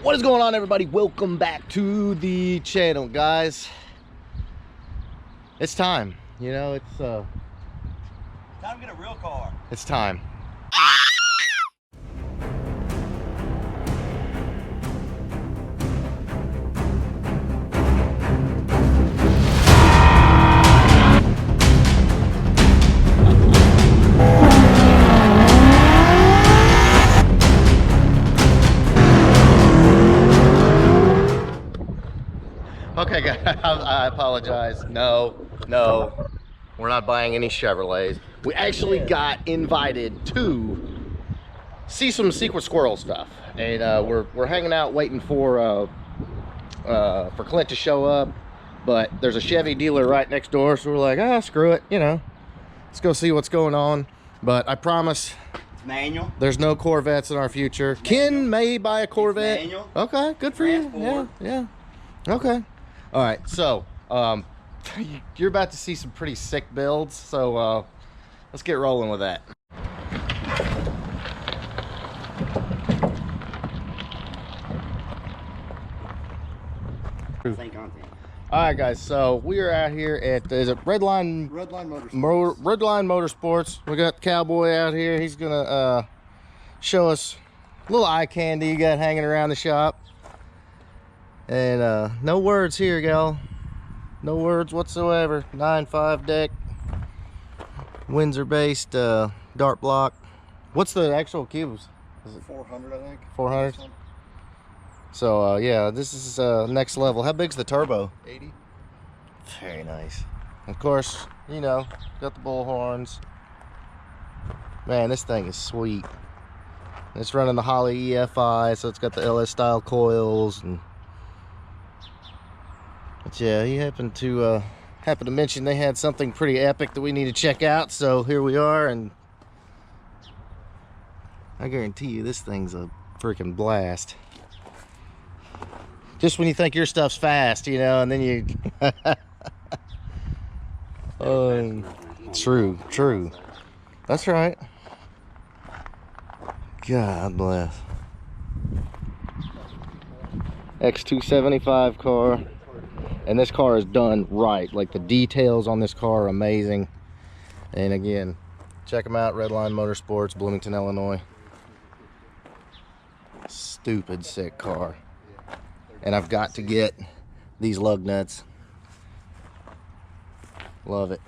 What is going on, everybody? Welcome back to the channel, guys. It's time. You know, it's time to get a real car. It's time. Okay, guys, I apologize. No, we're not buying any Chevrolets. We actually got invited to see some Secret Squirrel stuff, and we're hanging out waiting for Clint to show up. But there's a Chevy dealer right next door, so we're like, screw it, you know, let's go see what's going on. But I promise, it's manual. There's no Corvettes in our future. Ken may buy a Corvette. Manual. Okay, good for you. Yeah. Okay. All right, so you're about to see some pretty sick builds, so let's get rolling with that. Same content. All right, guys, so we are out here at, is it Redline Motorsports. Redline Motorsports. We got the cowboy out here. He's gonna show us a little eye candy you got hanging around the shop. And no words here, gal. No words whatsoever. 9.5 deck, Windsor based dart block. What's the actual cubes? Is it 400, I think? 400. So yeah, this is next level. How big's the turbo? 80. Very nice. Of course, you know, got the bull horns. Man, this thing is sweet. It's running the Holley EFI, so it's got the LS style coils. And but yeah, he happened to mention they had something pretty epic that we need to check out, so here we are. And I guarantee you this thing's a freaking blast. Just when you think your stuff's fast, you know, and then you true, that's right. God bless. X275 car. And this car is done right. Like, the details on this car are amazing. And again, check them out, Redline Motorsports, Bloomington, Illinois. Stupid sick car. And I've got to get these lug nuts. Love it.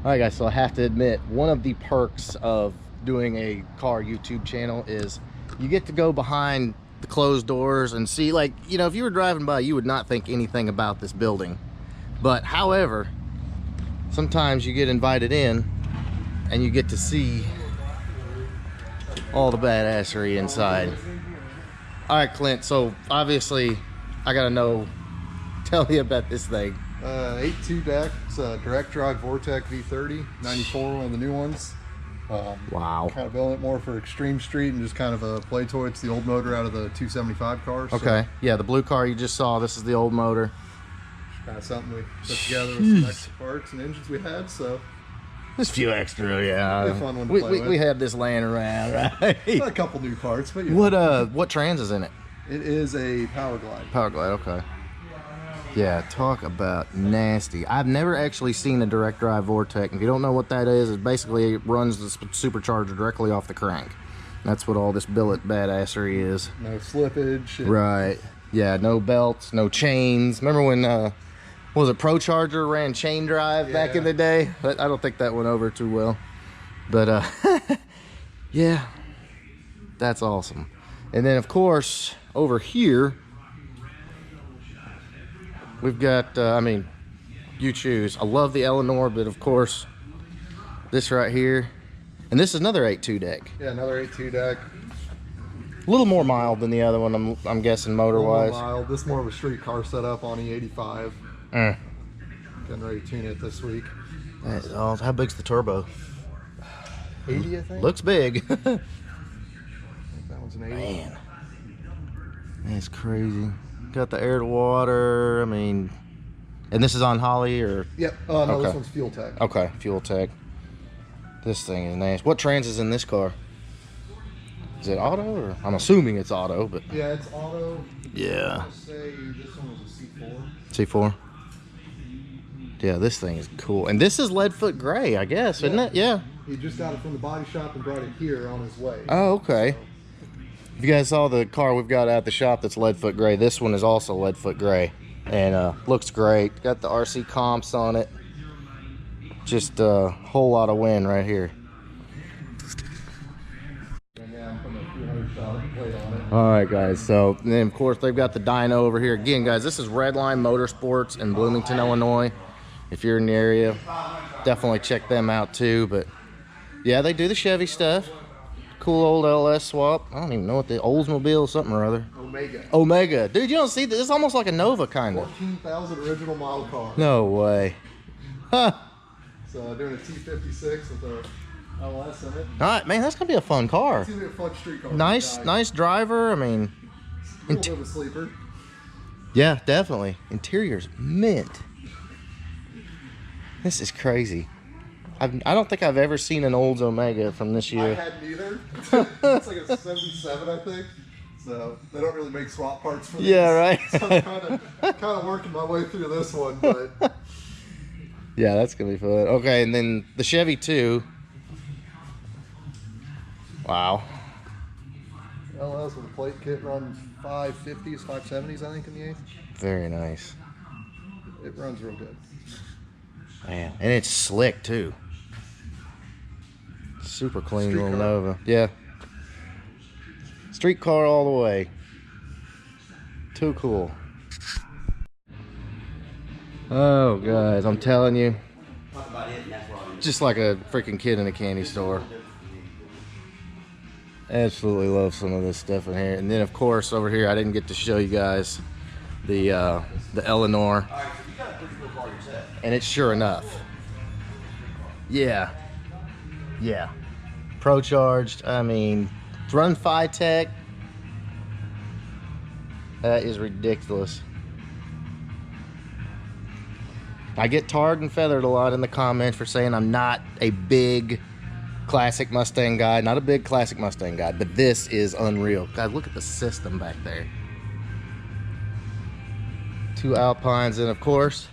Alright, guys, so I have to admit, one of the perks of doing a car YouTube channel is you get to go behind the closed doors and see, like, you know, if you were driving by, you would not think anything about this building. But however, sometimes you get invited in and you get to see all the badassery inside. All right, Clint, so obviously I gotta know, tell me about this thing. 8.2 deck. It's a direct drive Vortec V30 94, one of the new ones. Wow. Kind of building it more for extreme street and just kind of a play toy. It's the old motor out of the 275 car. So okay, yeah, the blue car you just saw, this is the old motor. Kind of something we put together with some extra parts and engines we had, so. Just a few extra, yeah. It'll be a fun one to play with. We had this laying around, right? Got a couple new parts, but yeah. What trans is in it? It is a Power Glide. Power Glide, okay. Yeah, talk about nasty. I've never actually seen a direct drive Vortec. If you don't know what that is, it basically runs the supercharger directly off the crank. That's what all this billet badassery is. No slippage. Right. Yeah, no belts, no chains. Remember when, what was it, Pro Charger ran chain drive back in the day? But I don't think that went over too well. But, yeah, that's awesome. And then, of course, over here, we've got, I mean, you choose. I love the Eleanor, but of course, this right here. And this is another 8.2 deck. Yeah, another 8.2 deck. A little more mild than the other one, I'm guessing, motor-wise. Mild. This is more of a street car setup on E85. Getting ready to tune it this week. That is awesome. How big's the turbo? 80, I think. Looks big. That one's an 80. Man, that's crazy. Got the air to water. I mean, and this is on Holley, or? Yep. No, this one's Fuel Tech. Okay, Fuel Tech. This thing is nice. What trans is in this car? Is it auto, or I'm assuming it's auto, but Yeah, it's auto. yeah. I want to say this one was a C4. C4. Yeah, this thing is cool, and this is lead foot gray, I guess, isn't it? Yeah. He just got it from the body shop and brought it here on his way. Oh, okay. So. If you guys saw the car we've got at the shop that's lead foot gray, this one is also lead foot gray, and looks great. Got the RC comps on it. Just a whole lot of wind right here. All right, guys, so then of course they've got the dyno over here. Again, guys, this is Redline Motorsports in Bloomington, Illinois. If you're in the area, definitely check them out too. But yeah, they do the Chevy stuff. Cool old LS swap. I don't even know what the Oldsmobile something or other. Omega. Dude, you don't see this? It's almost like a Nova kind of. 14,000 original model car. No way. Huh. So doing a T56 with a LS in it. All right, man, that's gonna be a fun car. It's gonna be a fun street car. Nice driver. I mean, a little bit of a sleeper. Yeah, definitely. Interior's mint. This is crazy. I don't think I've ever seen an Olds Omega from this year. I hadn't either. It's like a 77, I think. So they don't really make swap parts for these. Yeah, right. So I'm kind of working my way through this one, but yeah, that's gonna be fun. Okay, and then the Chevy 2. Wow. LS with a plate kit runs 550s, 570s, I think, in the 8th. Very nice. It runs real good. Man, and it's slick too. Super clean Street little car. Nova. Yeah. Street car all the way. Too cool. Oh, guys, I'm telling you. Just like a freaking kid in a candy store. Absolutely love some of this stuff in here. And then, of course, over here, I didn't get to show you guys the Eleanor. And it's sure enough. Yeah. Yeah. Pro charged. I mean, run Tech. That is ridiculous. I get tarred and feathered a lot in the comments for saying I'm not a big classic Mustang guy. Not a big classic Mustang guy, but this is unreal. God, look at the system back there. 2 Alpines, and of course,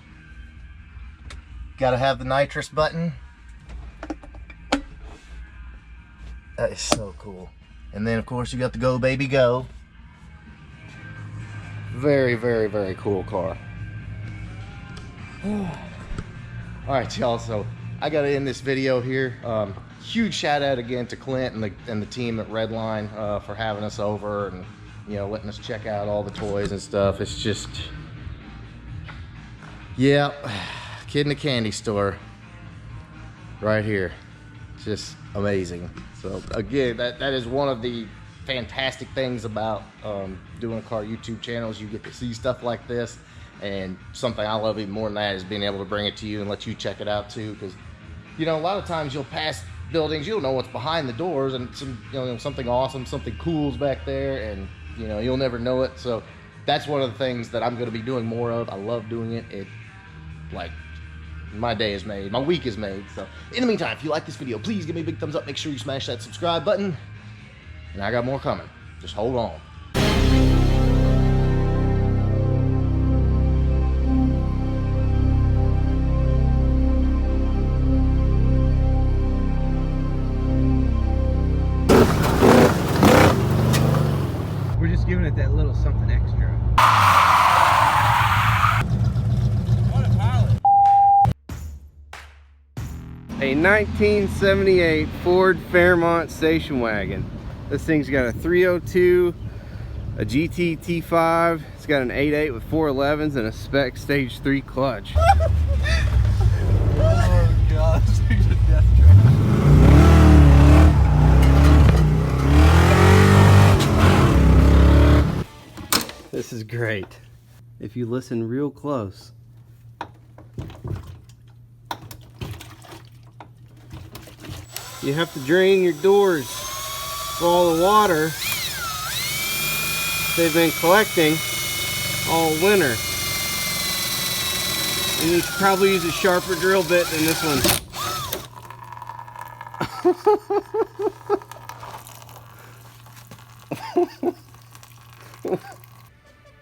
gotta have the nitrous button. That is so cool. And then of course you got the Go Baby Go. Very, very, very cool car. All right, y'all, so I gotta end this video here. Huge shout out again to Clint and the team at Redline for having us over and, you know, letting us check out all the toys and stuff. It's just, yeah, kid in a candy store right here. Just amazing. So again, that is one of the fantastic things about doing a car YouTube channels. You get to see stuff like this, and something I love even more than that is being able to bring it to you and let you check it out too. Because, you know, a lot of times you'll pass buildings, you don't know what's behind the doors, and some, you know, something awesome, something cool's back there, and you know, you'll never know it. So that's one of the things that I'm going to be doing more of. I love doing it. It, like, my day is made, my week is made. So in the meantime, if you like this video, please give me a big thumbs up. Make sure you smash that subscribe button, and I got more coming. Just hold on. We're just giving it that little something extra. What a pilot. A 1978 Ford Fairmont station wagon. This thing's got a 302, a GT T5. It's got an 8.8 with 411s and a spec stage 3 clutch. Oh god, this thing's a death trap. This is great. If you listen real close. You have to drain your doors of all the water they've been collecting all winter. And you should probably use a sharper drill bit than this one.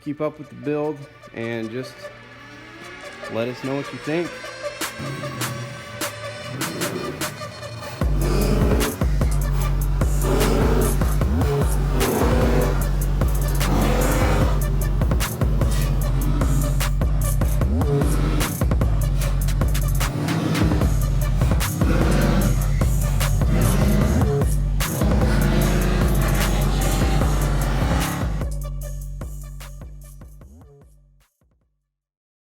Keep up with the build and just let us know what you think.